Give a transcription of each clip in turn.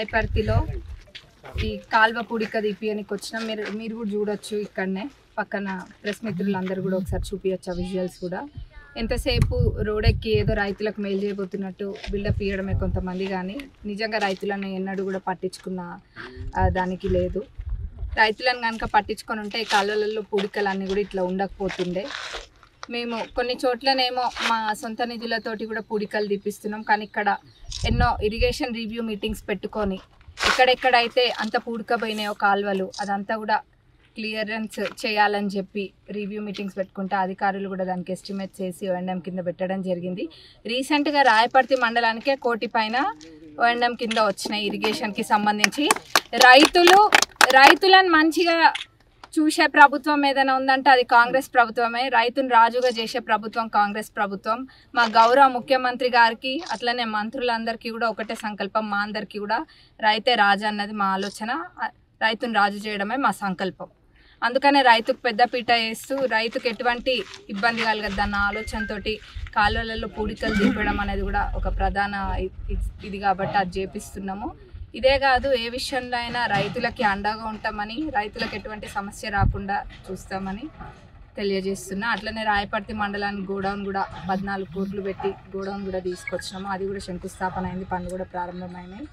రాయపర్తిలో ఈ కాల్వ పూడిక తీపియనికి వచ్చినాం. మీరు కూడా చూడొచ్చు, ఇక్కడనే పక్కన ప్రెస్ మిత్రులందరూ కూడా ఒకసారి చూపించచ్చు ఆ విజువల్స్ కూడా. ఎంతసేపు రోడ్ ఎక్కి ఏదో రైతులకు మేలు చేయబోతున్నట్టు బిల్డప్ ఇవ్వడమే కొంతమంది, కానీ నిజంగా రైతులను ఎన్నడూ కూడా పట్టించుకున్న దానికి లేదు. రైతులను కనుక పట్టించుకొని ఉంటే ఈ కాలువలలో పూడికలన్నీ కూడా ఇట్లా ఉండకపోతుండే. మేము కొన్ని చోట్లనేమో మా సొంత నిధులతోటి కూడా పూడికలు తీపిస్తున్నాం, కానీ ఇక్కడ ఎన్నో ఇరిగేషన్ రివ్యూ మీటింగ్స్ పెట్టుకొని ఎక్కడెక్కడైతే అంత పూడికపోయినాయో కాలువలు అదంతా కూడా క్లియరెన్స్ చేయాలని చెప్పి రివ్యూ మీటింగ్స్ పెట్టుకుంటే అధికారులు కూడా దానికి ఎస్టిమేట్ చేసి ఓఎండ్ఎం కింద పెట్టడం జరిగింది. రీసెంట్గా రాయపర్తి మండలానికే 1 కోటి పైన ఓఎండ్ఎం కింద వచ్చినాయి ఇరిగేషన్కి సంబంధించి. రైతులను మంచిగా చూసే ప్రభుత్వం ఏదైనా ఉందంటే అది కాంగ్రెస్ ప్రభుత్వమే. రైతును రాజుగా చేసే ప్రభుత్వం కాంగ్రెస్ ప్రభుత్వం. మా గౌరవ ముఖ్యమంత్రి గారికి అట్లనే మంత్రులందరికీ కూడా ఒకటే సంకల్పం, మా అందరికీ కూడా రైతే రాజు అన్నది మా ఆలోచన. రైతును రాజు చేయడమే మా సంకల్పం. అందుకనే రైతుకు పెద్దపీట వేస్తూ రైతుకు ఎటువంటి ఇబ్బంది కలగద్దన్న ఆలోచనతోటి కాలువలలో పూడికలు దింపడం అనేది కూడా ఒక ప్రధాన ఇది కాబట్టి అది చేపిస్తున్నాము. ఇదే కాదు, ఏ విషయంలో అయినా రైతులకి అండగా ఉంటామని, రైతులకు ఎటువంటి సమస్య రాకుండా చూస్తామని తెలియజేస్తున్నా. అట్లనే రాయపర్తి మండలానికి గోడౌన్ కూడా 14 కోట్లు పెట్టి గోడౌన్ కూడా తీసుకొచ్చినాము. అది కూడా శంకుస్థాపన అయింది, పనులు కూడా ప్రారంభమైనాయి.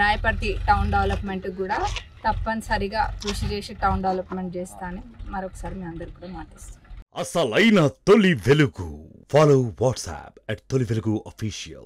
రాయపర్తి టౌన్ డెవలప్మెంట్కి కూడా తప్పనిసరిగా కృషి చేసి టౌన్ డెవలప్మెంట్ చేస్తానని మరొకసారి మీ అందరికీ కూడా మాటిస్తాను. అసలైన తొలి వెలుగు. ఫాలో వాట్సాప్ @తొలి వెలుగు official.